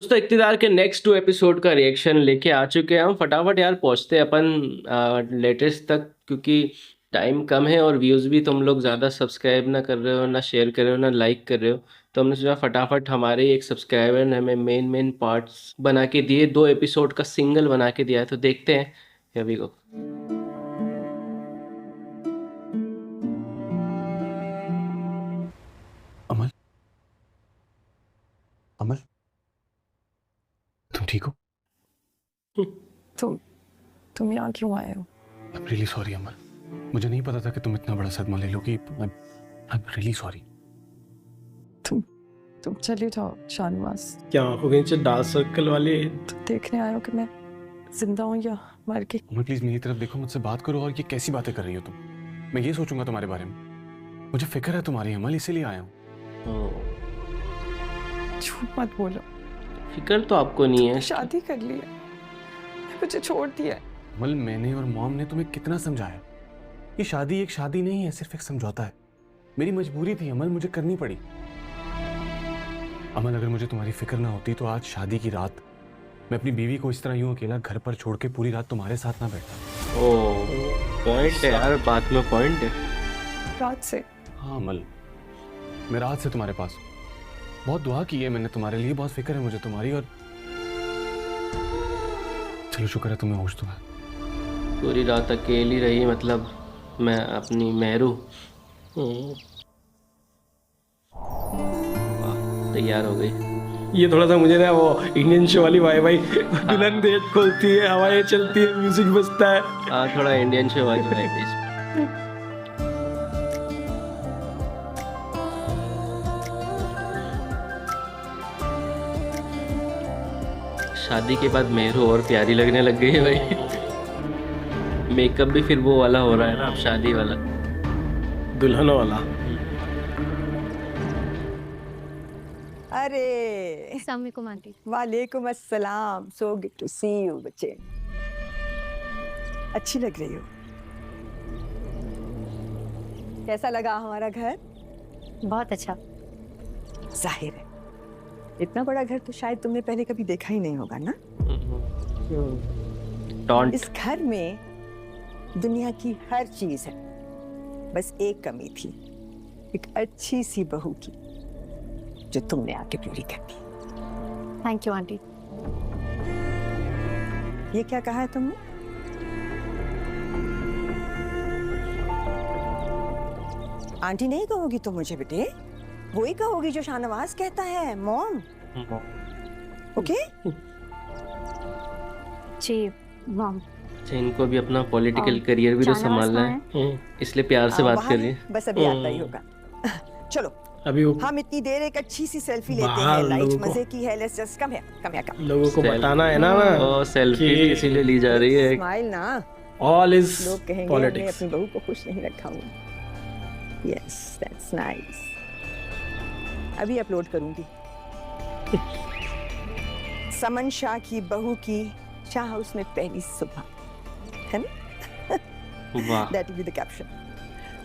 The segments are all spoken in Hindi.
दोस्तों इक़्तिदार के नेक्स्ट 2 एपिसोड का रिएक्शन लेके आ चुके हैं हम। फटाफट यार पहुँचते हैं अपन लेटेस्ट तक, क्योंकि टाइम कम है और व्यूज़ भी तुम लोग ज़्यादा सब्सक्राइब ना कर रहे हो, ना शेयर कर रहे हो, ना लाइक कर रहे हो। तो हमने सोचा फटाफट हमारे एक सब्सक्राइबर ने हमें मेन पार्ट्स बना के दिए, 2 एपिसोड का सिंगल बना के दिया है, तो देखते हैं। Here we go. अमल, अमल, तुम ठीक हो? तुम यहाँ क्यों आए हो? I'm really sorry अमल, मुझे नहीं पता था कि तुम इतना बड़ा सदमा ले लोगी। I'm really sorry। तुम चले जाओ शाहनवाज। क्या आंखों के नीचे डार्क सर्कल वाले? देखने आए हो कि मैं जिंदा हूँ या मर गई? अमल प्लीज मेरी तरफ देखो, मुझसे बात करो। और ये कैसी बातें कर रही हो तुम? मैं ये सोचूंगा तुम्हारे बारे में। मुझे फिक्र है तुम्हारी अमल, इसीलिए आया हूँ। झूठ मत बोलो। फिक्र तो आपको नहीं है। शादी कर ली है, मुझे छोड़ दिया है। अमल, मैंने और मॉम ने तुम्हें कितना समझाया। ये शादी एक शादी नहीं है, सिर्फ एक समझौता है। मेरी मजबूरी थी अमल, मुझे करनी पड़ी। अमल, अगर मुझे तुम्हारी फिक्र ना होती तो आज शादी की रात मैं अपनी बीवी को इस तरह यूं अकेला घर पर छोड़ के पूरी रात तुम्हारे साथ ना बैठता। पॉइंट है यार, बात में पॉइंट है। रात से? हाँ अमल, मैं रात से तुम्हारे पास हूँ। बहुत दुआ की है मैंने तुम्हारे लिए, बहुत फिक्र है मुझे तुम्हारी। और चलो शुक्र है तुम्हें होश तो है। पूरी रात अकेली रही, मतलब मैं अपनी मेहरू। तैयार हो गई। ये थोड़ा सा मुझे ना वो इंडियन शो वाली वाई वाई, दुल्हन गेट खोलती है, हवाएं चलती है, म्यूजिक बजता है। हाँ, थोड़ा इंडियन शो वाली वाइब है इसमें। शादी के बाद मेहरू और प्यारी लगने लग गई है भाई। मेकअप भी फिर वो वाला हो रहा है ना, अब शादी वाला, दुल्हन वाला। अरे अस्सलाम वालेकुम आंटी। वालेकुम अस्सलाम। So good to see you बच्चे, अच्छी लग रही हो। कैसा लगा हमारा घर? बहुत अच्छा। जाहिर है इतना बड़ा घर तो शायद तुमने पहले कभी देखा ही नहीं होगा ना। टॉन्ट। इस घर में दुनिया की हर चीज है, बस एक कमी थी, एक अच्छी सी बहू की, जो तुमने आके पूरी कर दी। Thank you aunty. ये क्या कहा है तुमने? आंटी नहीं कहोगी तो मुझे बेटे, वो ही कहोगी जो शाहनवाज कहता है, मॉम। ओके? जी मॉम। अच्छा, इनको भी अपना पॉलिटिकल करियर भी तो संभालना है, इसलिए प्यार से बात कर रही है। बस अभी आता ही होगा। चलो अभी वो हम इतनी देर एक अच्छी सी सेल्फी लेते बाहर हैं, लाइट लोगों को- मजे की है। Let's just come here, come here, come. लोगों को बताना है ना ओ, सेल्फी कि- इसीलिए ली जा रही है। स्माइल ना, ऑल इज लोग कहेंगे हमने पॉलिटिक्स। अपनी बहू को खुश नहीं रखा हूँ। Yes that's nice. अभी अपलोड करूंगी। समन शाह की बहू की शाह हाउस में पहली सुबह, है ना? वाह। That will be the caption.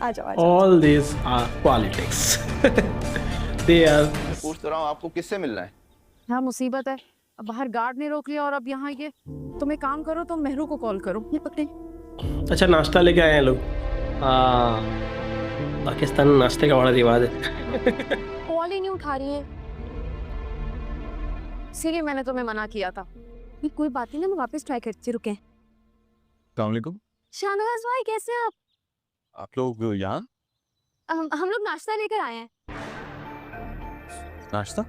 आ जाओ, आ जाओ। All this are politics. They are. पूछ तो रहा हूँ, आपको किससे मिलना है? हाँ मुसीबत है, अब बाहर गार्ड ने रोक लिया और अब यहाँ ये। तुम एक काम करो, तुम मेहरू को कॉल करो। ये पकड़े। अच्छा, नाश्ता लेके आए हैं लोग। हाँ, पाकिस्तान में नाश्ते का बड़ा रिवाज है। कॉल ही नहीं उठा रही है, इसीलिए मैंने तुम्हें मना किया था। ये कोई बात नहीं ना, मैं वापस ट्राई करती। रुके। अस्सलाम वालेकुम। शाहनवाज भाई कैसे हैं आप? आप लोग यहाँ? हम लोग नाश्ता लेकर आए हैं। नाश्ता?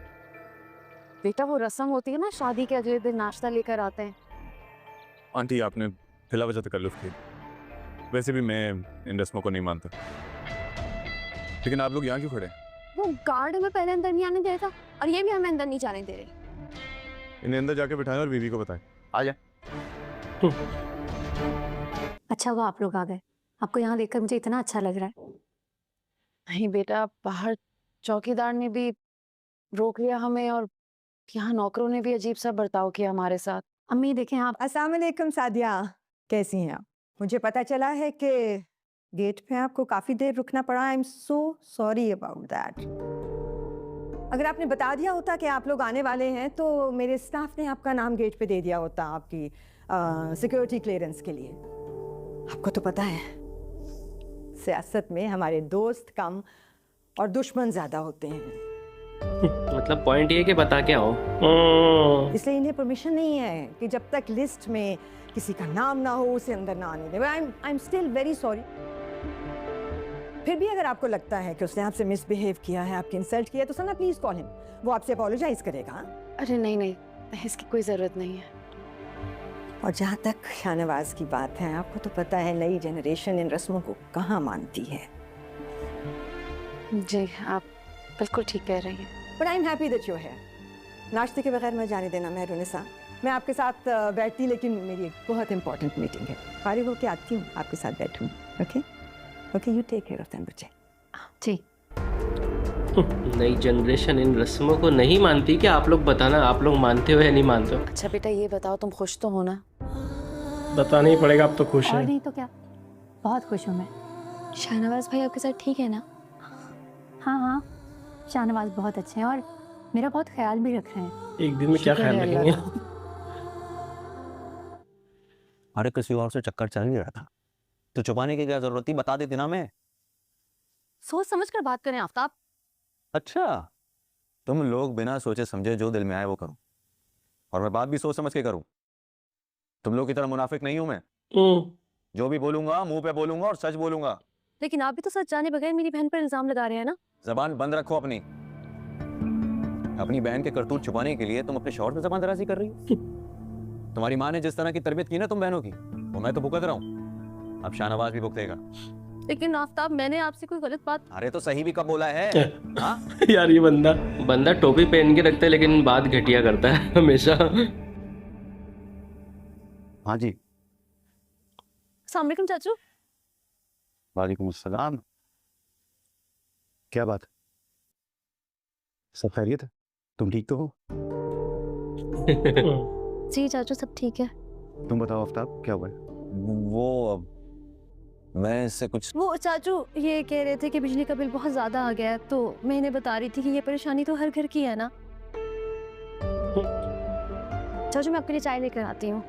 बेटा वो रस्म होती है ना, शादी के अगले दिन नाश्ता लेकर आते हैं। आंटी आपने फिला वजह तकल्लुफ की। वैसे भी मैं इन रस्मों को नहीं मानता, लेकिन आप लोग यहाँ क्यों खड़े? वो गार्ड हमें पहले अंदर नहीं आने दे रहा था, और ये भी हमें अंदर नहीं जाने दे रहे। इन्हें अंदर जाके बिठाएं और बीवी को बताएं। आ जाए। अच्छा हुआ आप लोग आ गए, आपको यहाँ देखकर मुझे इतना अच्छा लग रहा है। नहीं बेटा, बाहर चौकीदार ने भी रोक लिया हमें, और यहाँ नौकरों ने भी अजीब सा बर्ताव किया हमारे साथ। अम्मी देखें आप। अस्सलाम वालेकुम सादिया, कैसी हैं आप? मुझे पता चला है कि गेट पे आपको काफी देर रुकना पड़ा। I am so sorry about that. अगर आपने बता दिया होता कि आप लोग आने वाले हैं तो मेरे स्टाफ ने आपका नाम गेट पे दे दिया होता आपकी सिक्योरिटी क्लियरेंस के लिए। आपको तो पता है सियासत में हमारे दोस्त कम और दुश्मन ज्यादा होते हैं, मतलब पॉइंट ये है कि बता के आओ। इसलिए इन्हें परमिशन नहीं है कि जब तक लिस्ट में किसी का नाम ना हो उसे अंदर ना आने दें। I am still very sorry. फिर भी अगर आपको लगता है कि उसने आपसे मिसबिहेव किया है, आपकी इंसल्ट किया है, तो सना प्लीज कॉल हिम, वो आपसे अपोलोजाइज करेगा। अरे नहीं नहीं, इसकी कोई ज़रूरत नहीं है। और जहाँ तक शाहनवाज की बात है, आपको तो पता है नई जनरेशन इन रस्मों को कहाँ मानती है। जी आप बिल्कुल ठीक कह रही हैं। But I am happy that you are here. नाश्ते के बगैर मैं जाने देना मेहरुनिसा। मैं आपके साथ बैठती, लेकिन मेरी एक बहुत इंपॉर्टेंट मीटिंग है। फारिग होके आती हूँ, आपके साथ बैठूँ। Okay okay, you take care of them बच्चे। जी। नई जनरेशन इन रस्मों को नहीं मानती कि आप लोग बताना, आप लोग मानते हो या नहीं मानते हो? अच्छा बेटा ये बताओ, तुम खुश तो हो ना? बताना ही पड़ेगा, अब तो खुश और है। नहीं तो क्या, बहुत खुश हूँ मैं। शाहनवाज भाई आपके साथ ठीक है ना? हाँ हाँ, शाहनवाज बहुत अच्छे हैं और मेरा बहुत ख्याल भी रख रहे हैं। एक दिन में क्या शुक्र ख्याल है अल्लाह रखेंगे? का। अरे किसी और से चक्कर चल नहीं रहा था तो छुपाने की क्या जरूरत थी, बता देती ना मैं। सोच समझ कर बात करें आफ्ताब। अच्छा, तुम लोग बिना सोचे समझे जो दिल में आए वो करो, और मैं बात भी सोच समझ के करूं। तुम लोग की तरह मुनाफिक नहीं हूं मैं। जो भी बोलूंगा मुंह पे बोलूंगा और सच बोलूंगा। लेकिन आप भी तो सच जाने बगैर मेरी बहन पर इल्जाम लगा रहे हैं ना। जबान बंद रखो अपनी। अपनी बहन के करतूत छुपाने के लिए तुम अपने शौहर से जबान दराजी कर रही हो। तुम्हारी माँ ने जिस तरह की तरबियत की ना तुम बहनों की, वो मैं तो भुगत रहा हूँ, अब शाहनवाज भी भुगतेगा। लेकिन आफ्ताब मैंने आपसे कोई गलत बात। अरे तो सही भी कब बोला है? हाँ? यार ये बंदा टोपी पहन के रखता है लेकिन बात घटिया करता है हमेशा। हाँ जी। अस्सलाम वालेकुम चाचू। वालेकुम अस्सलाम। क्या बात, सब खैरियत है? तुम ठीक तो हो? जी चाचू सब ठीक है। तुम बताओ आफ्ताब, क्या हुआ है? वो मैं इससे कुछ वो चाचू ये कह रहे थे कि बिजली का बिल बहुत ज्यादा आ गया है, तो मैं इन्हें बता रही थी कि ये परेशानी तो हर घर की है ना। चाचू मैं आपके लिए चाय लेकर आती हूँ।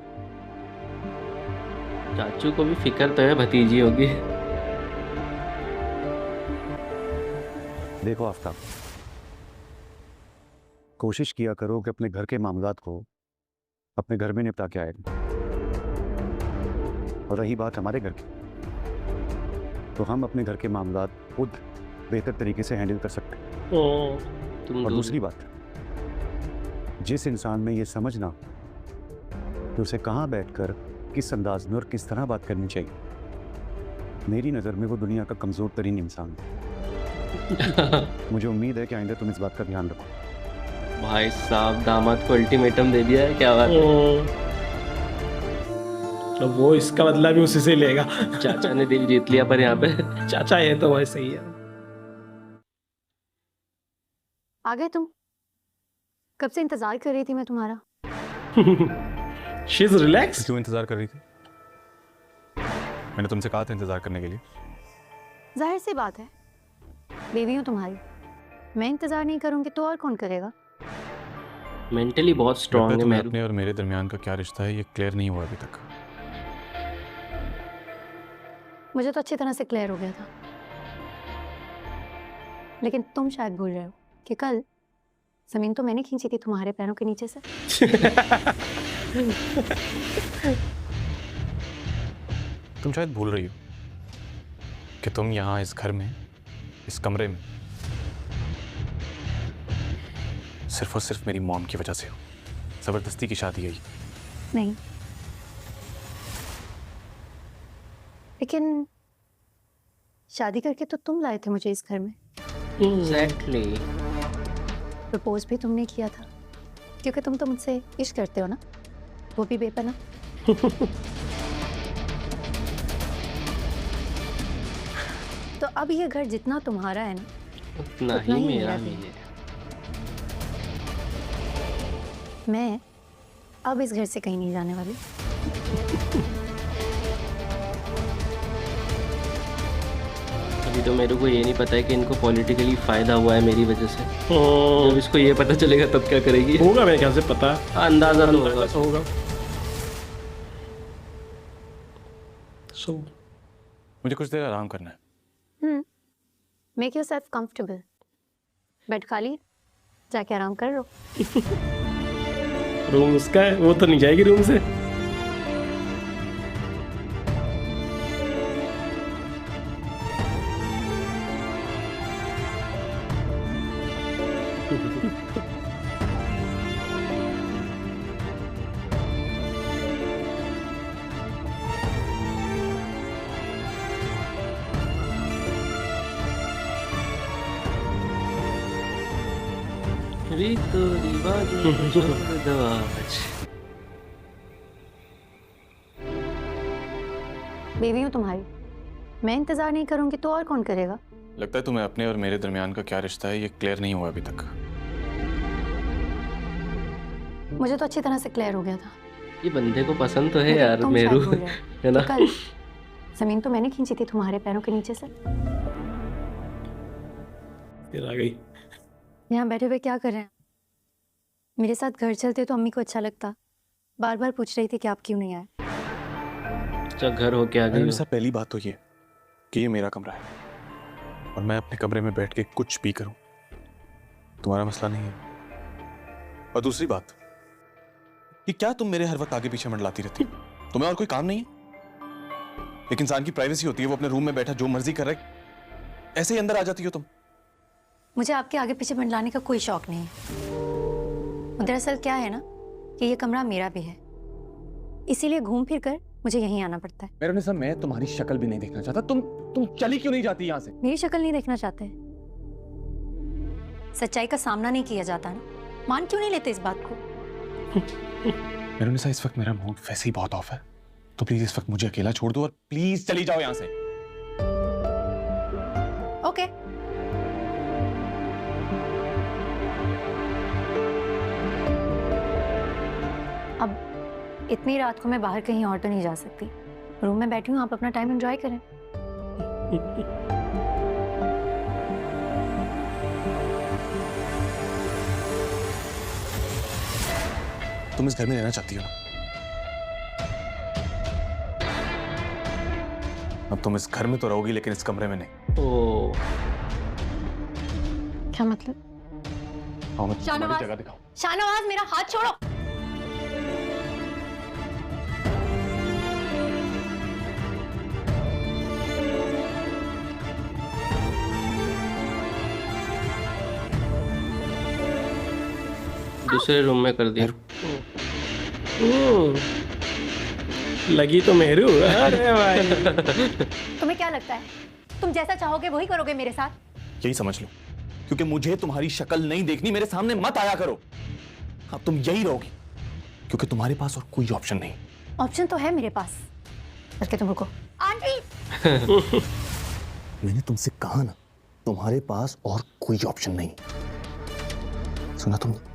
चाचू को भी फिक्र तो है भतीजी होगी। देखो आफ्ताब, कोशिश किया करो कि अपने घर के मामलात को अपने घर में निपटा के आए। और रही बात हमारे घर की, तो हम अपने घर के मामलात खुद बेहतर तरीके से हैंडल कर सकते हैं। और दूसरी बात, जिस इंसान में ये समझना कि उसे कहाँ बैठकर किस अंदाज में और किस तरह बात करनी चाहिए, मेरी नज़र में वो दुनिया का कमज़ोर तरीन इंसान है। मुझे उम्मीद है कि आइंदा तुम इस बात का ध्यान रखो। भाई साहब दामाद को अल्टीमेटम दे दिया है, क्या बात है? तो वो इसका बदला भी उसी से लेगा। चाचा ने दिल जीत लिया पर यहाँ पे। चाचा है तो वैसे ही है। आ गए तुम? कब से इंतजार कर रही थी मैं तुम्हारा। She is relax. क्यों इंतजार कर रही थी? मैंने तुमसे कहा था इंतजार करने के लिए। जाहिर सी बात है, बीवी हूँ तुम्हारी, मैं इंतजार नहीं करूंगी तो और कौन करेगा। मेंटली बहुत स्ट्रांग है। तुम्हें अपने और मेरे दरमियान का क्या रिश्ता है ये क्लियर नहीं हुआ अभी तक। मुझे तो अच्छी तरह से क्लियर हो गया था, लेकिन तुम शायद भूल रहे हो कि कल जमीन तो मैंने खींची थी तुम्हारे पैरों के नीचे से। तुम शायद भूल रही हो कि तुम यहाँ इस घर में, इस कमरे में सिर्फ और सिर्फ मेरी मॉम की वजह से हो। जबरदस्ती की शादी है ये। नहीं, लेकिन शादी करके तो तुम लाए थे मुझे इस घर में। एग्जैक्टली। प्रपोज भी तुमने किया था, क्योंकि तुम तो मुझसे इश्क करते हो ना, वो भी बेपना। तो अब ये घर जितना तुम्हारा है ना, उतना उतना ही ही मेरा मेरा भी भी है। मैं अब इस घर से कहीं नहीं जाने वाली। अभी तो मेरे को ये नहीं पता है कि इनको पॉलिटिकली फायदा हुआ है मेरी वजह से। जब इसको ये पता चलेगा तब क्या करेगी? होगा मेरे ख्याल से पता। हाँ, अंदाजा तो होगा। होगा। सो मुझे कुछ देर आराम करना है। Make yourself comfortable. बेड खाली, जाके आराम कर लो। रूम उसका है, वो तो नहीं जाएगी रूम से। रीतो रिवाजों पर दवाज। बेबी हूँ तुम्हारी, मैं इंतजार नहीं करूंगी तो और कौन करेगा? लगता है तुम्हें अपने और मेरे दरमियान का क्या रिश्ता है ये क्लियर नहीं हुआ अभी तक। मुझे तो अच्छी तरह से क्लियर हो गया था। ये बंदे को पसंद तो है लेकिन यार तुम मेरू, शायद भूल गए। है ना? तो कल जमीन तो मैंने खींची थी तुम्हारे पैरों के नीचे से। फिर आ गई। यहाँ बैठे हुए क्या कर रहे हैं? मेरे साथ घर चलते तो अम्मी को अच्छा लगता। बार बार पूछ रही थी कि आप क्यों नहीं आए। अच्छा घर हो के आ गई हो। सब पहली बात तो ये कि ये मेरा कमरा है और मैं अपने कमरे में बैठ के कुछ भी करूं तुम्हारा मसला नहीं है। और दूसरी बात कि क्या तुम मेरे हर वक्त आगे पीछे मंडलाती रहती हो? तुम्हें और कोई काम नहीं है? एक इंसान की प्राइवेसी होती है, वो अपने रूम में बैठा जो मर्जी कर रहा है, ऐसे ही अंदर आ जाती हो तुम। मुझे आपके आगे पीछे मंडलाने का कोई शौक नहीं है। दरअसल क्या है ना कि ये कमरा मेरा भी है, इसीलिए घूम फिर कर मुझे यहीं आना पड़ता है। मेरे निशा, मैं तुम्हारी शक्ल भी नहीं देखना चाहता। तुम चली क्यों नहीं जाती यहाँ से? मेरी शक्ल नहीं देखना चाहते? सच्चाई का सामना नहीं किया जाता ना, मान क्यों नहीं लेते इस बात को? मेरे निशा, इस वक्त मेरा मूड वैसे ही बहुत ऑफ है, तो प्लीज इस वक्त मुझे अकेला छोड़ दो और प्लीज चली जाओ यहाँ से। ओके। अब इतनी रात को मैं बाहर कहीं और तो नहीं जा सकती। रूम में बैठी हूँ, आप अपना टाइम एंजॉय करें। तुम इस घर में रहना चाहती हो ना? अब तुम इस घर में तो रहोगी लेकिन इस कमरे में नहीं। ओ क्या मतलब? आओ, मैं तुम्हें शाहनवाज, जगह दिखाऊं। शाहनवाज मेरा हाथ छोड़ो। दूसरे रूम में कर दिया। लगी तो मेरू। अरे भाई तुम्हें क्या लगता है तुम जैसा चाहोगे वही करोगे मेरे साथ? यही समझ लो, क्योंकि मुझे तुम्हारी शक्ल नहीं देखनी, मेरे सामने मत आया करो। अब तुम यही रहोगी क्योंकि तुम्हारे पास और कोई ऑप्शन नहीं। ऑप्शन तो है मेरे पास, बल्कि तुम रुको। आंटी मैंने तुमसे कहा ना, तुम्हारे पास और कोई ऑप्शन नहीं। सुना तुमने?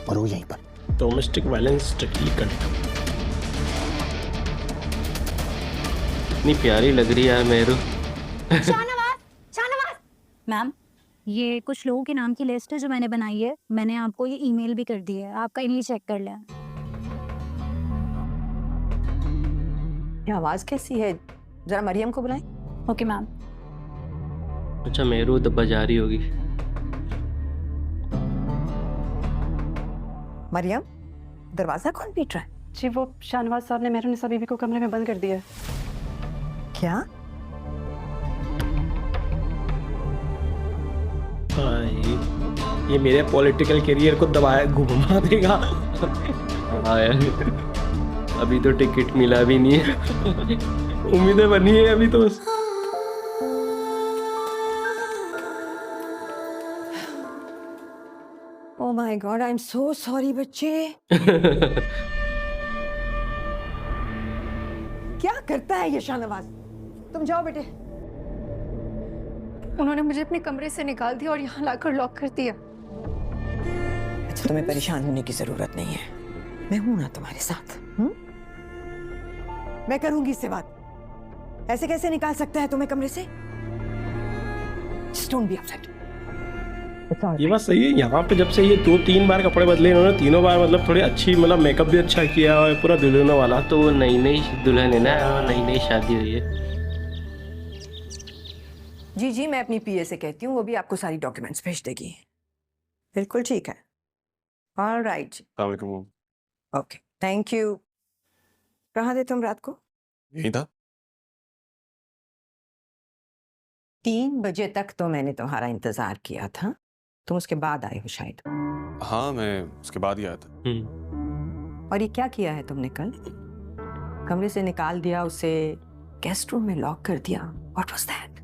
मरो यहीं पर। Domestic violence strictly condemn. इतनी प्यारी लग रही है यार मेरू। शाहनवाज, शाहनवाज। मैम, ये कुछ लोगों के नाम की लिस्ट है जो मैंने बनाई है। मैंने आपको ये ईमेल भी कर दी है, आपका ईमेल चेक कर लें। ये आवाज़ कैसी है? जरा मरियम को बुलाएं। Okay ma'am. अच्छा मेरू तो बजा रही होगी। मरियम, दरवाजा कौन पीट रहा है? जी वो शाहनवाज साहब ने मेहरुनिसा बीबी को कमरे में बंद कर दिया है। क्या? भाई ये मेरे पॉलिटिकल करियर को दबाया घुमा देगा। हाँ यार, अभी तो टिकट मिला भी नहीं है। उम्मीदें बनी है अभी तो बस। Oh my God, I am so sorry बच्चे। क्या करता है ये शाहनवाज? तुम जाओ बेटे। उन्होंने मुझे अपने कमरे से निकाल दिया और यहाँ लाकर लॉक कर दिया। अच्छा, तुम्हें परेशान होने की जरूरत नहीं है, मैं हूं ना तुम्हारे साथ। मैं करूंगी इससे बात। ऐसे कैसे निकाल सकता है तुम्हें कमरे से? Just don't be upset. ये बात सही है। यहाँ पे जब से ये 2-3 बार कपड़े बदले इन्होंने, तीनों बार मतलब थोड़ी अच्छी, मतलब मेकअप भी अच्छा किया और पूरा दुल्हन वाला। तो वो नई नई दुल्हन है ना, वो नई नई शादी हुई है। जी जी, मैं अपनी पीए से कहती हूँ, वो भी आपको सारी डॉक्यूमेंट्स भेज देगी। बिल्कुल ठीक है। ऑल राइट जी, ओके, थैंक यू। कहाँ थे तुम रात को? यही था। 3 बजे तक तो मैंने तुम्हारा इंतजार किया था, तुम उसके बाद आए हो शायद। हाँ, मैं उसके बाद ही आया था। और ये क्या किया है तुमने कल? कमरे से निकाल दिया उसे, गेस्ट रूम में लॉक कर दिया। What was that?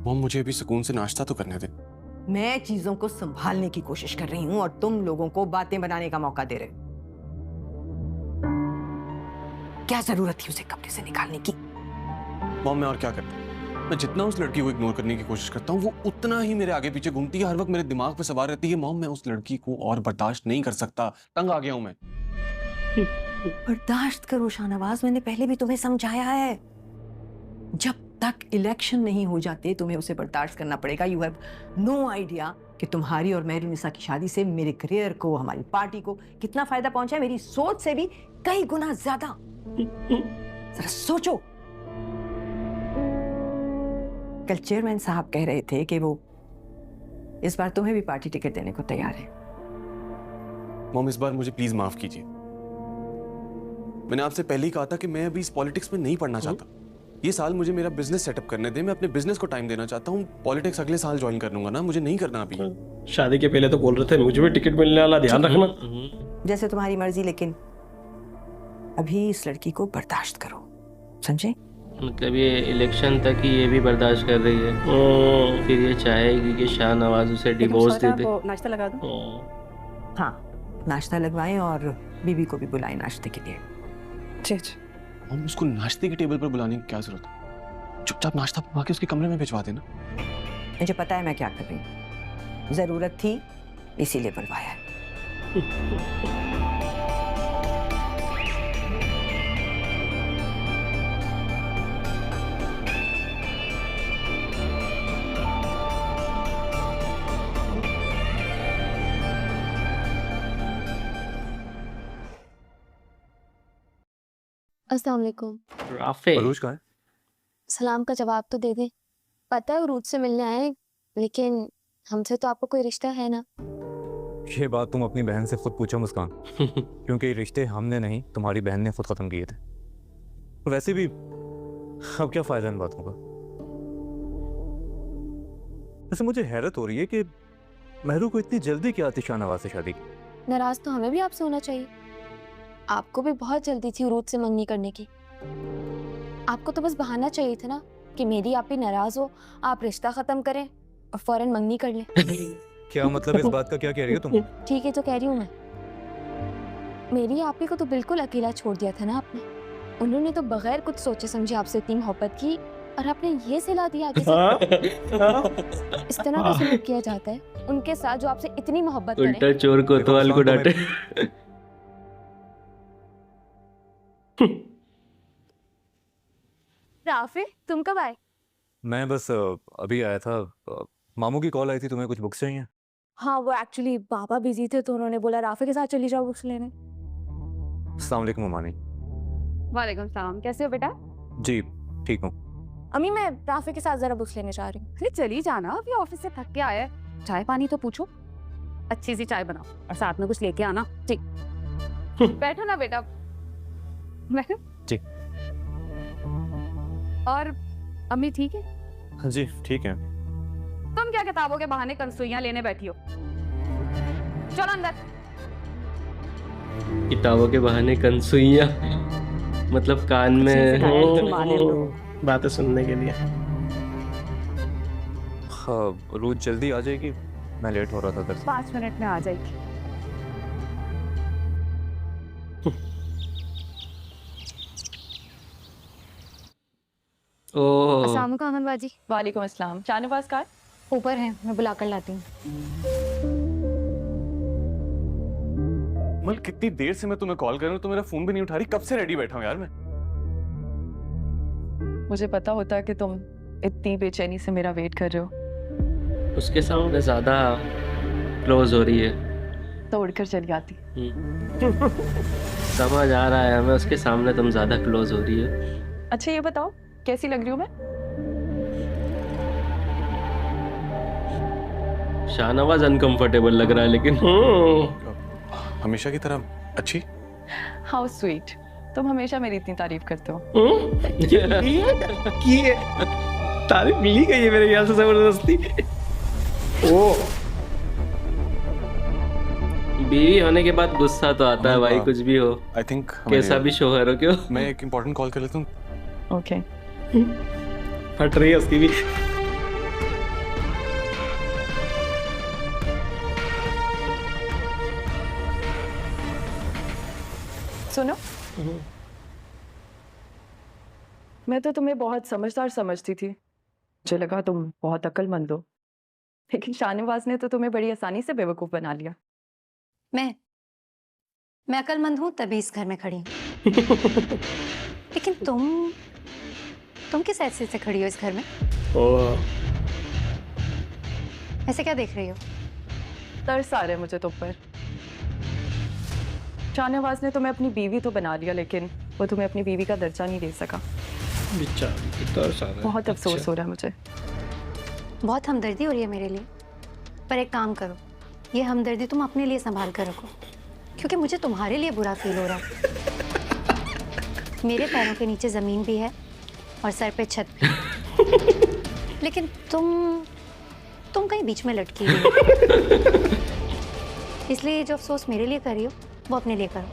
मॉम, मुझे अभी सुकून से नाश्ता तो करने दे। मैं चीजों को संभालने की कोशिश कर रही हूँ और तुम लोगों को बातें बनाने का मौका दे रहे हो। क्या जरूरत थी उसे कमरे से निकालने की? मॉम, मैं और क्या करता? मैं जितना उस लड़की को इग्नोर करने की कोशिश करता हूँ, वो उतना ही मेरे आगे पीछे घूमती है, हर वक्त मेरे दिमाग पे सवार रहती है। मॉम, मैं उस लड़की को और बर्दाश्त नहीं कर सकता, तंग आ गया हूं मैं। बर्दाश्त करो शाहनवाज, मैंने पहले भी तुम्हें समझाया है, जब तक इलेक्शन नहीं हो जाते तुम्हें उसे बर्दाश्त करना पड़ेगा। यू हैव नो आइडिया कि तुम्हारी और मेहरुनिसा की शादी से मेरे करियर को, हमारी पार्टी को कितना फायदा पहुंचा है। मेरी सोच से भी कई गुना ज्यादा। जरा सोचो, कल चेयरमैन साहब कह रहे थे कि वो इस बार तुम्हें भी पार्टी टिकट देने को तैयार है। मॉम, इस बार मुझे प्लीज माफ कीजिए। मैंने आपसे पहले ही कहा था कि मैं अभी इस पॉलिटिक्स में नहीं पढ़ना चाहता। ये साल मुझे मेरा बिजनेस सेटअप करने दे, मैं अपने बिजनेस को टाइम देना चाहता हूँ। पॉलिटिक्स अगले साल ज्वाइन कर लूंगा ना, मुझे नहीं करना अभी। शादी के पहले तो बोल रहे थे मुझे भी टिकट मिलने वाला, ध्यान रखना। जैसे तुम्हारी मर्जी, लेकिन अभी इस लड़की को बर्दाश्त करो, समझे? मतलब ये इलेक्शन तक ही ये भी बर्दाश्त कर रही है, फिर ये चाहेगी कि शाहनवाज उसे डिवोर्स दे दे। नाश्ता लगा दो। हाँ, नाश्ता लगवाएं और बीबी को भी बुलाएं नाश्ते के लिए। जी जी। मॉम, उसको नाश्ते की टेबल पर बुलाने की क्या जरूरत है? चुपचाप नाश्ता पका के उसके कमरे में भिजवा देना। मुझे पता है मैं क्या कर रही हूँ, जरूरत थी इसीलिए बुलवाया है। अस्सलाम वालेकुम। राफे, अरूज कहाँ है? सलाम का जवाब तो दे दे। पता है उरूज से मिलने आए, लेकिन हमसे तो आपको कोई रिश्ता है ना? ये बात तुम अपनी बहन से खुद पूछो मुस्कान। क्योंकि ये रिश्ते हमने नहीं, तुम्हारी बहन ने खुद खत्म किए थे। वैसे भी अब क्या फायदा इन बातों का। वैसे मुझे हैरत हो रही है कि महरू को इतनी जल्दी क्या थी शाहनवाज से शादी की। नाराज तो हमें भी आपसे होना चाहिए। आपको भी बहुत जल्दी थी उरूज से मंगनी करने की। आपको तो बस बहाना चाहिए था ना कि मेरी आप ही नाराज हो, आप रिश्ता खत्म करें और फौरन मंगनी कर लें। क्या मतलब इस बात का क्या कह रही हो तुम? ठीक है तो कह रही हूँ मैं। मेरी आप ही को तो बिल्कुल अकेला छोड़ दिया था ना आपने। उन्होंने तो बगैर कुछ सोचे समझे आपसे इतनी मोहब्बत की, और आपने ये सिला दिया आगे से। इस तरह का सलूक किया जाता है उनके साथ जो आपसे इतनी मोहब्बत करें। उल्टा चोर कोतवाल को डांटे। राफे, तुम कब आए? मैं बस अभी आया था। मामू की कॉल आई थी, तुम्हें कुछ बुक्स चाहिए? हाँ, वो एक्चुअली पापा बिजी थे तो उन्होंने बोला राफे के साथ चली जाओ बुक्स लेने। अस्सलाम वालेकुम अमानी। वालेकुम सलाम, कैसे हो बेटा? जी ठीक हूँ। अम्मी, मैं राफे के साथ जरा बुक्स लेने जा रही हूँ। अरे चली जाना, अभी ऑफिस से थक के आया है। चाय पानी तो पूछो, अच्छी सी चाय बनाओ और साथ में कुछ लेके आना। ठीक, बैठो ना बेटा, बैठो। जी। और अम्मी ठीक है? हाँ जी ठीक है। तुम क्या किताबों के बहाने कंसुइयां लेने बैठी हो? चलो अंदर। किताबों के बहाने कंसुइयां, मतलब कान में बातें सुनने के लिए। हाँ, रोज जल्दी आ जाएगी, मैं लेट हो रहा था दरअसल। 5 मिनट में आ जाएगी। ओह, अस्सलाम वालेकुम अमन बाजी। वालेकुम अस्सलाम। शाहनवाज का ऊपर है, मैं बुला कर लाती हूँ। मल, कितनी देर से मैं तुम्हें कॉल कर रहा हूँ, तो मेरा फोन भी नहीं उठा रही। कब से रेडी बैठा हूँ यार मैं। मुझे पता होता कि तुम इतनी बेचैनी से मेरा वेट कर रहे हो उसके सामने ज्यादा क्लोज हो रही है। तो उड़कर चली आती। समझ आ रहा है हमें, उसके सामने तुम ज्यादा क्लोज हो रही है। अच्छा ये बताओ कैसी लग रही हूँ मैं? शाहनवाज अनकंफर्टेबल लग रहा है लेकिन हमेशा की तरह अच्छी। हाउ स्वीट, तुम हमेशा मेरी इतनी तारीफ करते हो। तारीफ मिली गई है मेरे ख्याल से जबरदस्ती। ओ बीवी होने के बाद गुस्सा तो आता है भाई, कुछ भी हो, आई थिंक कैसा भी शोहर हो क्यों। मैं एक इम्पोर्टेंट कॉल कर लेता हूँ। ओके फट रही है उसकी भी। सुनो, मैं तो तुम्हें बहुत समझदार समझती थी, मुझे लगा तुम बहुत अक्लमंद हो, लेकिन शाहनवाज ने तो तुम्हें बड़ी आसानी से बेवकूफ बना लिया। मैं अक्लमंद हूँ तभी इस घर में खड़ी हूँ। लेकिन तुम किस हैसियत से खड़ी हो इस घर में? ऐसे क्या देख रही हो? तरस आ रहा है मुझे तुम पर। शाहनवाज ने तुम्हें अपनी बीवी तो बना लिया, लेकिन वो तुम्हें अपनी बीवी का दर्जा नहीं दे सका। बेचारी, तरस आ रहा है। बहुत अफसोस अच्छा। हो रहा है मुझे। बहुत हमदर्दी हो रही है मेरे लिए, पर एक काम करो, ये हमदर्दी तुम अपने लिए संभाल कर रखो, क्योंकि मुझे तुम्हारे लिए बुरा फील हो रहा है। मेरे पैरों के नीचे जमीन भी है और सर पे छत भी, लेकिन तुम कहीं बीच में लटकी हुई हो। इसलिए जो अफसोस मेरे लिए कर रही हो वो अपने लिए करो।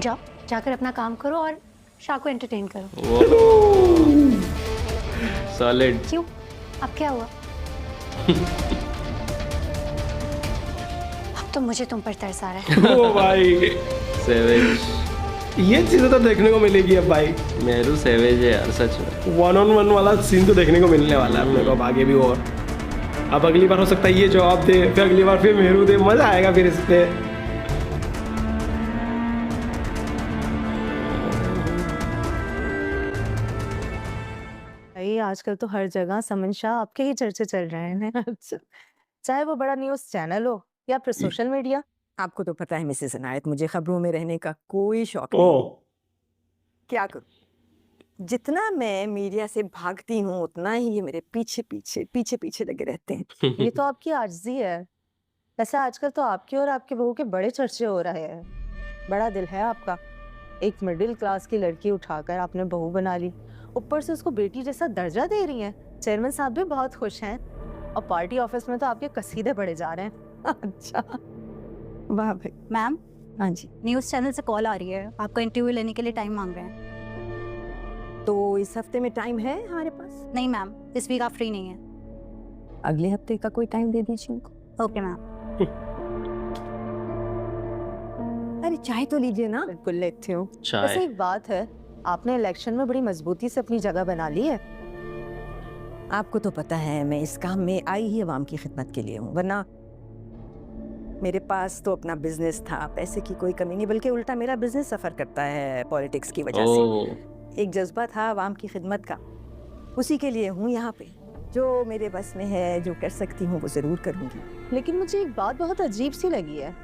जाओ, जाकर अपना काम करो और शाह को एंटरटेन करो। सॉलिड। क्यों, अब क्या हुआ? अब तो मुझे तुम पर तरस आ रहा है। ओ भाई सेवेज, ये चीजें तो देखने को मिलेगी अब भाई। मेहरू सेवेज है यार सच में। 1-on-1 वाला सीन तो देखने को मिलने वाला है अपने को अब आगे भी। और अब अगली बार हो सकता है ये जवाब दे, फिर अगली बार फिर मेहरू दे, मजा आएगा फिर इस पे। भाई आजकल तो हर जगह समन शाह आपके ही चर्चे चल रहे हैं। अच्छा, चाहे वो बड़ा न्यूज़ चैनल हो या फिर सोशल मीडिया। आपको तो पता है मिसेस इनायत, मुझे खबरों में रहने का कोई शौक नहीं। क्या करूं, जितना मैं मीडिया से भागती हूँ उतना ही ये मेरे पीछे पीछे लगे रहते हैं। ये तो आपकी आजिज़ी है। वैसे आजकल तो आपके और आपके बहू के बड़े चर्चे हो रहे हैं। बड़ा दिल है आपका, एक मिडिल क्लास की लड़की उठाकर आपने बहू बना ली, ऊपर से उसको बेटी जैसा दर्जा दे रही हैं। चेयरमैन साहब भी बहुत खुश हैं और पार्टी ऑफिस में तो आपके कसीदे बढ़े जा रहे हैं। अच्छा, वाह भाई। मैम, हाँ जी, न्यूज़ चैनल से कॉल आ रही है, आपका इंटरव्यू लेने के लिए टाइम मांग रहे हैं। तो इस हफ्ते में टाइम है हमारे पास? नहीं मैम, दिस वीक आप फ्री नहीं है। अगले हफ्ते का कोई टाइम दे दीजिए उनको। Okay ma'am. अरे चाय तो लीजिए ना। बिल्कुल लेती हूँ। चाय। वैसे एक बात है, आपने इलेक्शन में बड़ी मजबूती से अपनी जगह बना ली है। आपको तो पता है मैं इस काम में आई ही अवाम की खिदमत के लिए हूँ, वरना मेरे पास तो अपना बिजनेस था, पैसे की कोई कमी नहीं, बल्कि उल्टा मेरा बिजनेस सफर करता है पॉलिटिक्स की वजह से। एक जज्बा था अवाम की खिदमत का, उसी के लिए हूँ यहाँ पे। जो मेरे बस में है, जो कर सकती हूँ वो जरूर करूँगी। लेकिन मुझे एक बात बहुत अजीब सी लगी है,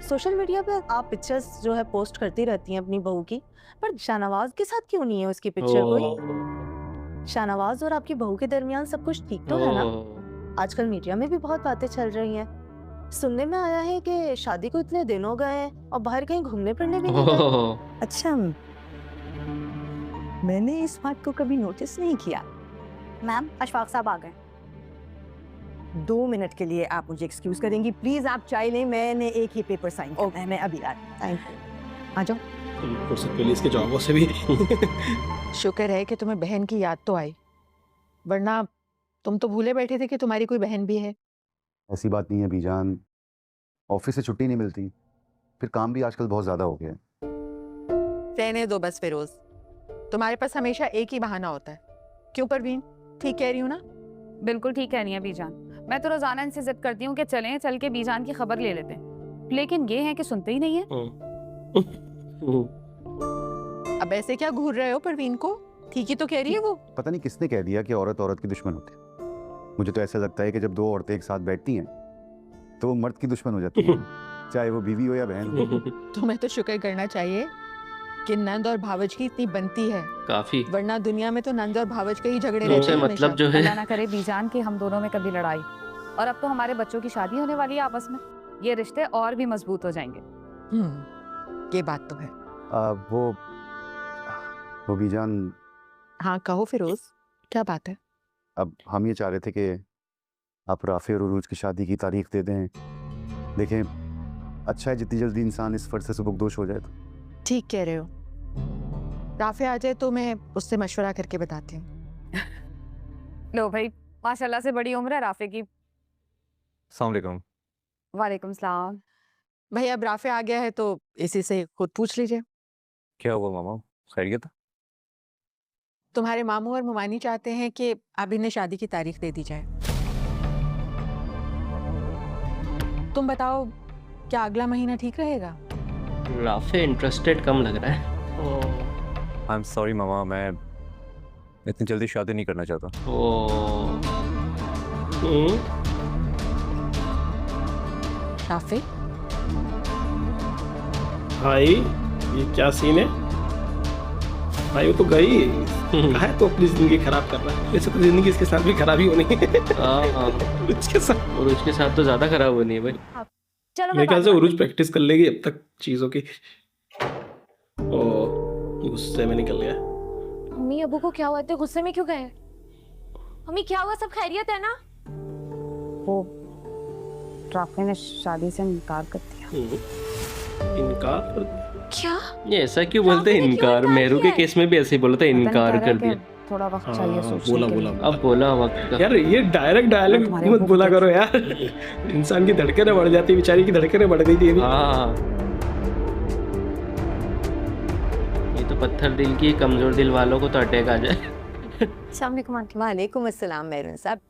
सोशल मीडिया पे आप पिक्चर्स जो है पोस्ट करती रहती हैं अपनी बहू की, पर शाहनवाज के साथ क्यों नहीं है उसकी पिक्चर कोई? शाहनवाज और आपकी बहू के दरमियान सब कुछ ठीक तो है ना? आजकल मीडिया में भी बहुत बातें चल रही हैं। सुनने में आया है कि शादी को इतने दिन हो गए हैं और बाहर कहीं घूमने फिरने भी नहीं गए। अच्छा, मैंने इस बात को कभी नोटिस नहीं किया। मैम, अशफाक साहब आ गए। 2 मिनट के लिए आप मुझे एक्सक्यूज करेंगी प्लीज? आप चाय लें, मैंने एक ही पेपर साइन करना है, मैं अभी आ रही हूं। थैंक यू, आ जाओ। फुर्सत मिली इसके जवाबों से भी। शुक्र है कि तुम्हें बहन की याद तो आई, वरना तुम तो भूले बैठे थे कि तुम्हारी कोई बहन भी है। ऐसी बात नहीं है बीजान, ऑफिस से छुट्टी नहीं मिलती, फिर काम भी आजकल बहुत ज्यादा हो गया है। रहने दो बस फिरोज, तुम्हारे पास हमेशा एक ही बहाना होता है। क्यों परवीन, ठीक कह रही हूँ ना? बिल्कुल ठीक कहनी है बीजान। मैं तो रोजाना इनसे जिद करती हूँ कि चलें, चल के बीजान की खबर ले लेते हैं, लेकिन ये है कि सुनते ही नहीं है। अब ऐसे क्या घूर रहे हो परवीन को? ठीक ही तो कह रही है वो। पता नहीं किसने कह दिया कि औरत औरत की दुश्मन होती है। मुझे तो ऐसा लगता है कि जब दो औरतें एक साथ बैठती हैं तो वो मर्द की दुश्मन हो जाती है, चाहे वो बीवी हो या बहन हो। तुम्हें तो शुक्र करना चाहिए कि नंद और भावज की इतनी बनती है, काफी। वरना दुनिया में तो नंद और भावज के ही झगड़े रहते तुमसे हैं मतलब हमेशा। जो है अल्लाह ना करे बीजान कि हम दोनों में कभी लड़ाई। और अब तो हमारे बच्चों की शादी होने वाली है आपस में, ये रिश्ते और भी मजबूत हो जाएंगे। ये बात तो है। वो बीजान, हाँ कहो फिरोज, क्या बात है? अब हम ये चाह रहे थे कि आप राफे और उरूज की शादी की तारीख दे दें। देखें, अच्छा है जितनी जल्दी इंसान इस फर्ज से सुबकदोश हो जाए तो। ठीक कह रहे हो। राफे आ जाए तो मैं उससे मशवरा करके बताती हूँ। लो भाई, माशाल्लाह से बड़ी उम्र है राफे की। अस्सलाम वालेकुम। वालेकुम सलाम। भाई अब राफे आ गया है तो इसी से खुद पूछ लीजिए। क्या हुआ मामा, खैरियत? तुम्हारे मामू और मुमानी चाहते हैं कि अब इन्हें शादी की तारीख दे दी जाए। तुम बताओ, क्या अगला महीना ठीक रहेगा? राफे इंटरेस्टेड कम लग रहा है। आई एम सॉरी मामा, मैं इतनी जल्दी शादी नहीं करना चाहता। राफे भाई ये क्या सीन है भाई? वो तो गई है तो अपनी जिंदगी खराब कर रहा है। वैसे तो जिंदगी इसके साथ भी खराब ही होनी है। उसके साथ और उसके साथ तो ज्यादा खराब होनी है भाई। चलो मेरे ख्याल से उरूज प्रैक्टिस कर लेगी अब तक चीजों की। ओ गुस्से में निकल गया। मम्मी अबू को क्या हुआ? इतने गुस्से में क्यों गए? मम्मी क्या हुआ? सब खैरियत है ना? वो राफे ने शादी से इनकार कर दिया। इनकार कर दिया? क्या? ये ऐसा क्यों बोलते हैं इनकार? मेहरू के केस में भी ऐसे ही बोला था, इनकार कर दिया। थोड़ा वक्त चाहिए सोचने बोला के बोला लिए। अब बोला वक्त का। यार ये डायरेक्ट डायलॉग तुम्हारे मत मुंह बोला पे करो यार। इंसान की धड़कनें बढ़ जाती, बेचारी की धड़कनें बढ़ गई थी अभी। हाँ, ये तो पत्थर दिल की, कमजोर दिल वालों को तो अटैक आ जाए। वालेकुम अस्सलाम मेहरून साहब।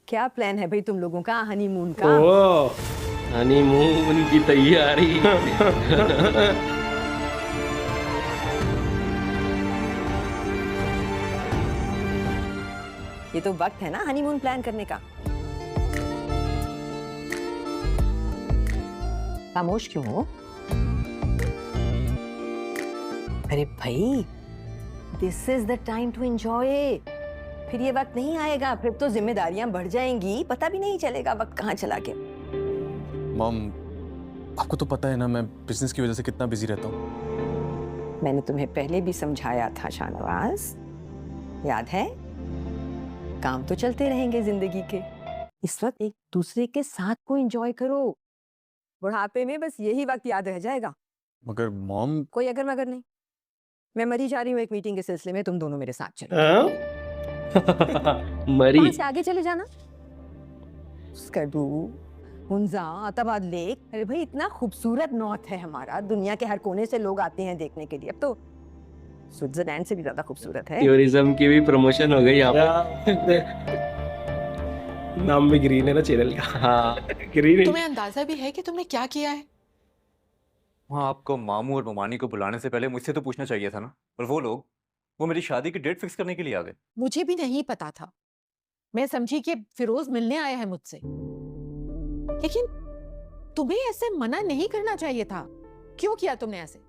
क्या प्लान है भाई तुम लोगों का हनीमून का? ओ हनीमून की तैयारी। ये तो वक्त है ना हनीमून प्लान करने का। खामोश क्यों हो? अरे भाई, this is the time to enjoy. फिर ये वक्त नहीं आएगा, फिर तो जिम्मेदारियां बढ़ जाएंगी, पता भी नहीं चलेगा वक्त कहाँ चला गया। मॉम, आपको तो पता है ना मैं बिजनेस की वजह से कितना बिजी रहता हूँ। मैंने तुम्हें पहले भी समझाया था शाहनवाज, याद है? काम तो चलते रहेंगे जिंदगी के, इस वक्त एक दूसरे के साथ को एंजॉय करो। बुढ़ापे में बस यही वक्त याद रह जाएगा। मगर मॉम, कोई अगर मगर नहीं। मैं मरी जा रही हूँ एक मीटिंग के सिलसिले में, तुम दोनों मेरे साथ चलो। मरी वहाँ से आगे चले जाना। स्कर्दू, हुंजा, अताबाद लेक, अरे भाई इतना खूबसूरत नॉर्थ है हमारा, दुनिया के हर कोने से लोग आते हैं देखने के लिए। अब तो स्विट्जरलैंड से भी ज्यादा खूबसूरत है। टूरिज्म की भी प्रमोशन हो गई यहाँ पे। नाम भी ग्रीन है ना चैनल का। हाँ, ग्रीन। तुम्हें अंदाजा भी है कि तुमने क्या किया है? हाँ, आपको मामू और ममानी को बुलाने से पहले मुझसे तो पूछना चाहिए था ना। और वो लोग, वो मेरी शादी की डेट फिक्स करने के लिए आ गए। मुझे भी नहीं पता था। मैं समझी कि फिरोज मिलने आया है मुझसे, लेकिन तुम्हें ऐसे मना नहीं करना चाहिए था। क्यों किया तुमने ऐसे?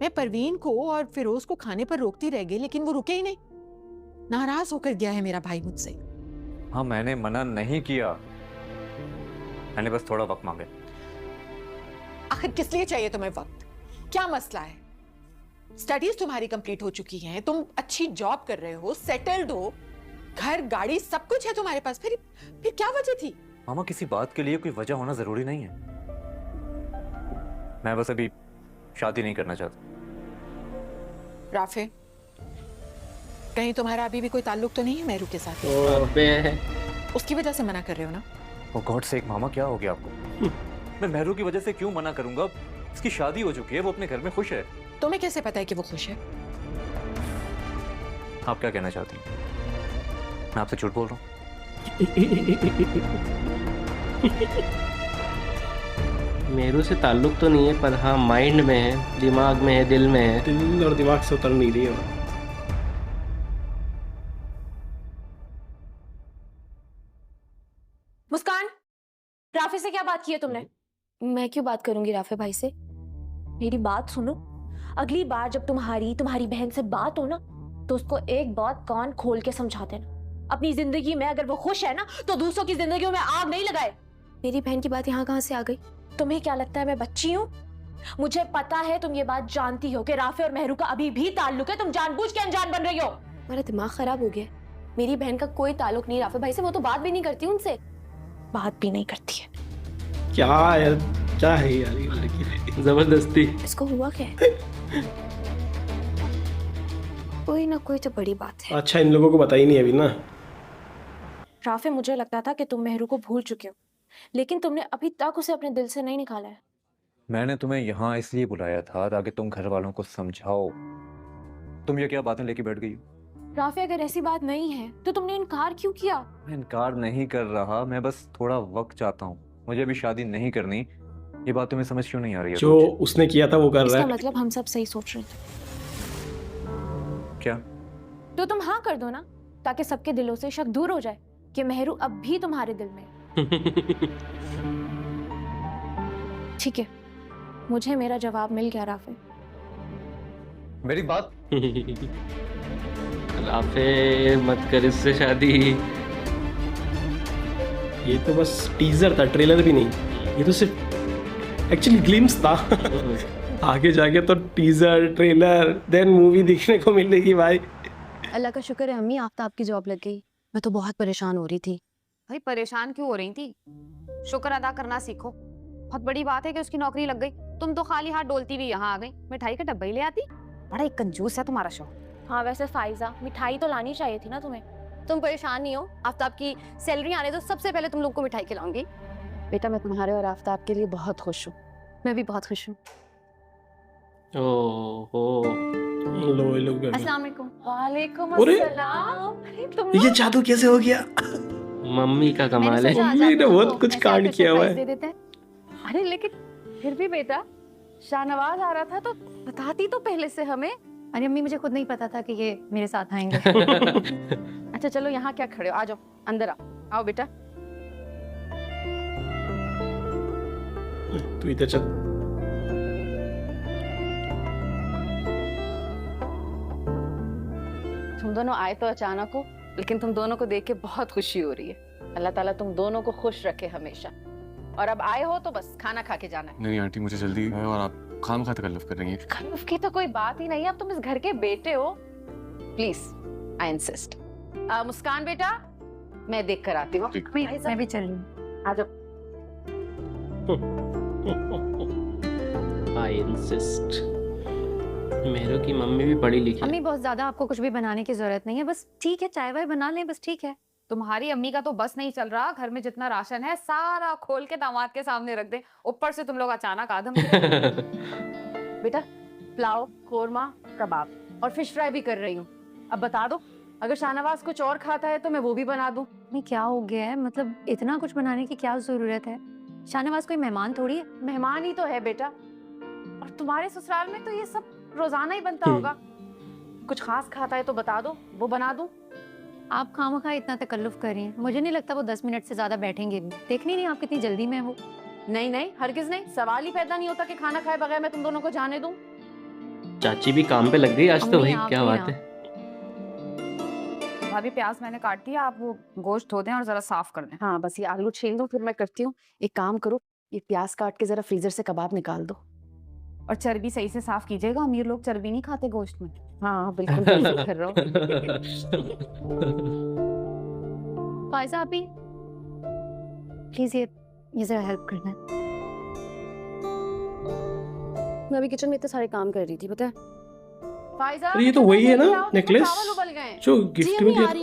मैं परवीन को और फिरोज को खाने पर रोकती रह गई, लेकिन वो रुके ही नहीं। नाराज होकर गया है मेरा भाई मुझसे। हाँ, मैंने मना नहीं किया, मैंने बस थोड़ा वक्त मांगे। आखिर किस लिए चाहिए तुम्हें वक्त? क्या मसला है? स्टडीज तुम्हारी कंप्लीट हो चुकी हैं, तुम अच्छी जॉब कर रहे हो, सेटल्ड हो, घर गाड़ी सब कुछ है तुम्हारे पास। फिर क्या वजह थी? मामा, किसी बात के लिए कोई वजह होना जरूरी नहीं है। मैं बस अभी शादी नहीं करना चाहता। राफे, कहीं तुम्हारा अभी भी कोई ताल्लुक तो नहीं है मेहरू के साथ? उसकी वजह से मना कर रहे हो ना? Oh God sake, मामा क्या हो गया आपको? मैं मेहरू की वजह से क्यों मना करूंगा? उसकी शादी हो चुकी है, वो अपने घर में खुश है। तुम्हें कैसे पता है कि वो खुश है? आप क्या कहना चाहती हैं? मैं आपसे झूठ बोल रहा हूँ? मेरू से ताल्लुक तो नहीं है, पर हाँ माइंड में है, दिमाग में है, दिल में है। दिल और दिमाग से उतर नहीं रही है। मुस्कान, राफे से क्या बात की है तुमने? मैं क्यों बात करूंगी राफे भाई से? मेरी बात सुनो, अगली बार जब तुम्हारी बहन से बात हो ना, तो उसको एक बात कान खोल के समझा देना। अपनी जिंदगी में अगर वो खुश है ना, तो दूसरों की जिंदगियों में आग नहीं लगाए। मेरी बहन की बात यहाँ कहाँ से आ गई? तुम्हें क्या लगता है मैं बच्ची हूँ? मुझे पता है तुम ये बात जानती हो कि राफे और मेहरू का अभी भी ताल्लुक है। तुम जानबूझ के अनजान बन रही हो। मेरा दिमाग खराब हो गया। मेरी बहन का कोई ताल्लुक नहीं राफे भाई से। वो तो बात भी नहीं करती उनसे, बात भी नहीं करती है। क्या यार, क्या है यार ये लड़की, जबरदस्ती। इसको हुआ क्या है? कोई ना कोई तो बड़ी बात है। अच्छा, इन लोगों को बताई नहीं अभी ना। राफे, मुझे लगता था कि तुम मेहरू को भूल चुके हो, लेकिन तुमने अभी तक उसे अपने दिल से नहीं निकाला है। मैंने तुम्हें यहाँ इसलिए बुलाया था ताकि तुम घर वालों को समझाओ। तुम ये क्या बातें लेके बैठ गई हो? राफे, अगर ऐसी बात नहीं है तो तुमने इनकार क्यों किया? मैं इनकार नहीं कर रहा, मैं बस थोड़ा वक्त चाहता हूँ। मुझे अभी शादी नहीं करनी। ये बात तुम्हें समझ क्यों नहीं आ रही है? जो उसने किया था वो कर रहा इसका है। मतलब हम सब सही सोच रहे थे। क्या? तो तुम हाँ कर दो ना, ताकि सबके दिलों से शक दूर हो जाए कि मेहरू अब भी तुम्हारे दिल में है। ठीक है, मुझे मेरा जवाब मिल गया राफे। मेरी बात राफे मत कर इससे शादी। ये तो बस टीजर था, ट्रेलर भी नहीं। ये तो सिर्फ एक्चुअली ग्लिम्स था। आगे जाके तो टीजर, ट्रेलर, देन मूवी देखने को मिलेगी भाई। अल्लाह का शुक्र है अम्मी, आफ्ताब की जॉब लग गई। मैं तो बहुत परेशान हो रही थी। भाई परेशान क्यों हो रही थी? शुक्र अदा करना सीखो। बहुत बड़ी बात है कि उसकी नौकरी लग गई। तुम तो खाली हाथ डोलती हुई यहाँ आ गई। मिठाई का डब्बा ही ले आती। बड़ा एक कंजूस है तुम्हारा शौक। हाँ वैसे फाइजा, मिठाई तो लानी चाहिए थी ना तुम्हें। तुम परेशान नहीं हो, आफ्ताब की सैलरी आने दो, सबसे पहले तुम लोग को मिठाई खिलाऊंगी। बेटा, मैं तुम्हारे और आफ्ताब के लिए बहुत खुश हूँ। मैं भी बहुत खुश हूँ। ओहो, लो ये लोग भी आ गए। अस्सलाम वालेकुम। वालेकुम अरे! अस्सलाम। अरे तुम ये जादू कैसे हो गया? मम्मी का कमाल है। मम्मी ने बहुत कुछ कांड किया हुआ है। अरे लेकिन फिर भी बेटा, शाहनवाज आ रहा था तो बताती तो पहले से हमें। अरे अम्मी, मुझे खुद नहीं पता था कि ये मेरे साथ आएंगे। अच्छा चलो, यहाँ क्या खड़े हो? आ जाओ, अंदर आओ। आओ बेटा। तू इधर चल। तुम दोनों आए तो अचानक हो, लेकिन तुम दोनों को देख के बहुत खुशी हो रही है। अल्लाह ताला तुम दोनों को खुश रखे हमेशा। और अब आए हो तो बस खाना खा के जाना है। नहीं आंटी, मुझे जल्दी है और आप खामखा तकल्लुफ कर रही हैं। तकल्लुफ की तो कोई बात ही नहीं है। अब तुम इस घर के बेटे हो। Please, I insist. मुस्कान बेटा, मैं देख कर आती हूँ। मैं भी चल रही हूँ। आ जाओ। I insist. मेरू की मम्मी भी पढ़ी लिखी है। अम्मी, बहुत ज्यादा आपको कुछ भी बनाने की जरूरत नहीं है। बस ठीक है, चाय वाय बना लें, बस ठीक है। तुम्हारी अम्मी का तो बस नहीं चल रहा। घर में जितना राशन है सारा खोल के दामाद के सामने रख दे। ऊपर से तुम लोग अचानक आदम बेटा, पुलाव, कोरमा, कबाब और फिश फ्राई भी कर रही हूँ। अब बता दो, अगर शाहनवाज कुछ और खाता है तो मैं वो भी बना दूँ। नहीं, क्या हो गया है? मतलब इतना कुछ बनाने की क्या जरूरत है? शाहनवाज कोई मेहमान थोड़ी है। मेहमान ही तो है बेटा। और तुम्हारे ससुराल में तो ये सब रोजाना ही बनता होगा। कुछ खास खाता है तो बता दो, वो बना दूँ। आप खामखा इतना तकल्लुफ कर रही हैं। मुझे नहीं लगता वो 10 मिनट से ज्यादा बैठेंगे भी। देखनी नहीं आप कितनी जल्दी में हो। नहीं नहीं, हरगिज नहीं। सवाल ही पैदा नहीं होता कि खाना खाए बगैर मैं तुम दोनों को जाने दूं। चाची भी काम पे लग गई आज तो। अम्मी, भाई आप क्या भी बात ना। है। भाभी, प्याज मैंने काट दिया। आप वो गोश्त धो दें और जरा साफ कर दें। हाँ बस ये आलू छील दो, फिर मैं करती हूँ। एक काम करो, ये प्याज काट के जरा फ्रीजर से कबाब निकाल दो। और चर्बी सही से साफ कीजिएगा। अमीर लोग चर्बी नहीं खाते गोश्त में। हाँ बिल्कुल बिल्कुल कर रहा हूँ। फायजा अभी प्लीज ये जरा हेल्प करना है। मैं अभी किचन में इतने सारे काम कर रही थी, पता है। फायजा, अरे ये तो वही है ना नेकलेस चावल उबल गए। जो गिफ्ट में दिया था।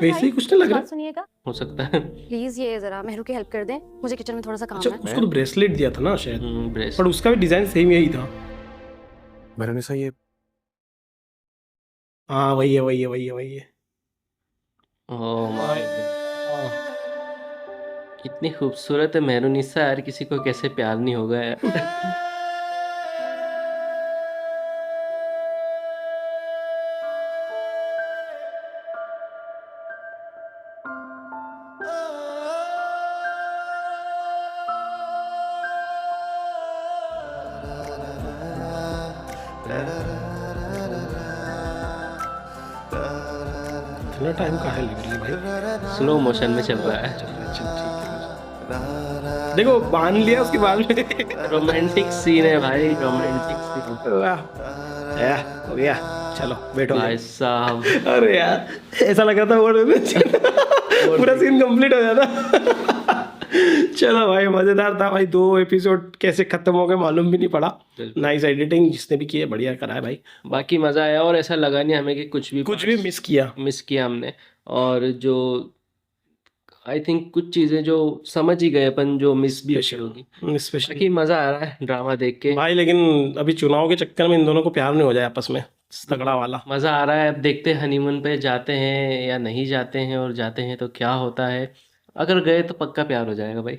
वैसे ही कुछ नहीं लग रहा। सुनिएगा, हो सकता है। प्लीज ये जरा मेहरू की हेल्प कर दें। मुझे किचन में थोड़ा सा काम अच्छा, है। उसको तो ब्रेसलेट दिया था ना शायद, ब्रेसलेट। पर उसका भी डिजाइन सेम यही था। मेहरुनिसा, ये हाँ वही है वही है वही है वही है। ओह माय गॉड, कितनी खूबसूरत है मेहरुनिसा यार। किसी को कैसे प्यार नहीं होगा यार। इतना टाइम कहाँ है लिटरली भाई? स्लो मोशन में चल रहा है। देखो बांध लिया उसके बाद में। रोमांटिक सीन है भाई, रोमांटिक सीन। हो गया, चलो बैठो भाई साहब। अरे यार ऐसा लग रहा था वो पूरा सीन कंप्लीट हो जाता। चलो भाई मजेदार था भाई। 2 एपिसोड कैसे खत्म हो गए मालूम भी नहीं पड़ा। नाइस एडिटिंग जिसने भी किया, बढ़िया करा है भाई। बाकी मजा आया और ऐसा लगा नहीं हमें कि कुछ भी मिस किया हमने। और जो आई थिंक कुछ चीजें जो समझ ही गए अपन, जो मिस भी होगी। स्पेशली बाकी मजा आ रहा है ड्रामा देख के भाई, लेकिन अभी चुनाव के चक्कर में इन दोनों को प्यार नहीं हो जाए आपस में, तगड़ा वाला। मजा आ रहा है। अब देखते हैं हनीमून पे जाते हैं या नहीं जाते हैं, और जाते हैं तो क्या होता है। अगर गए तो पक्का प्यार हो जाएगा भाई।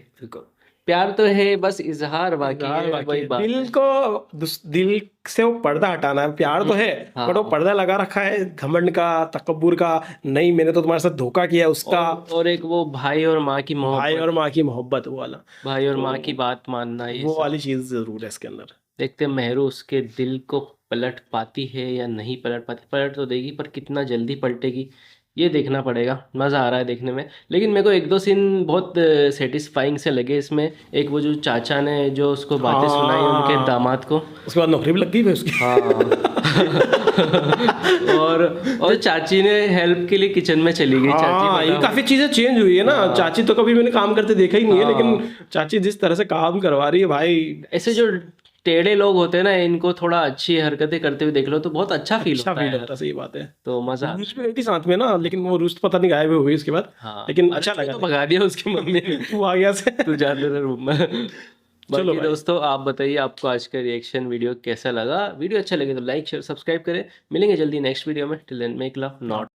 प्यार तो है, बस इजहार बाकी है। वही बात दिल को दिल से वो पर्दा हटाना है। प्यार तो है हाँ। बट वो पर्दा लगा रखा है घमंड का, तकब्बुर का। नहीं मैंने तो तुम्हारे साथ धोखा किया उसका। और एक वो भाई और माँ की मोहब्बत वो वाला, भाई और माँ की बात मानना, ये वो सब। वाली चीज जरूर है इसके अंदर। देखते हैं मेहरू उसके दिल को पलट पाती है या नहीं पलट पाती। पलट तो देगी पर कितना जल्दी पलटेगी ये देखना पड़ेगा। मज़ा आ रहा है देखने में। लेकिन मेरे को 1-2 सीन बहुत सेटिस्फाइंग से लगे इसमें। एक वो जो चाचा ने जो उसको बातें सुनाई उनके दामाद को, उसके बाद नौकरी भी लग गई भाई उसकी। और चाची ने हेल्प के लिए किचन में चली गई। चाची ये काफी चीजें चेंज हुई है ना। चाची तो कभी मैंने काम करते देखा ही नहीं है, लेकिन चाची जिस तरह से काम करवा रही है भाई। ऐसे जो टेढ़े लोग होते हैं ना, इनको थोड़ा अच्छी हरकतें करते हुए देख लो तो बहुत अच्छा फील होता है। सही बात है। तो मजा रुस्त भी थी साथ में ना, लेकिन वो रुस्त पता नहीं गायब हो गई उसके बाद। लेकिन अच्छा लगा। तो भगा दिया उसकी मम्मी ने। तू आ गया से तू जा तेरे रूम में। चलो बाकी दोस्तों आप बताइए आपको आज का रिएक्शन वीडियो कैसा लगा। वीडियो अच्छा लगे तो लाइक शेयर सब्सक्राइब करें। मिलेंगे जल्दी नेक्स्ट वीडियो में। Till then make love not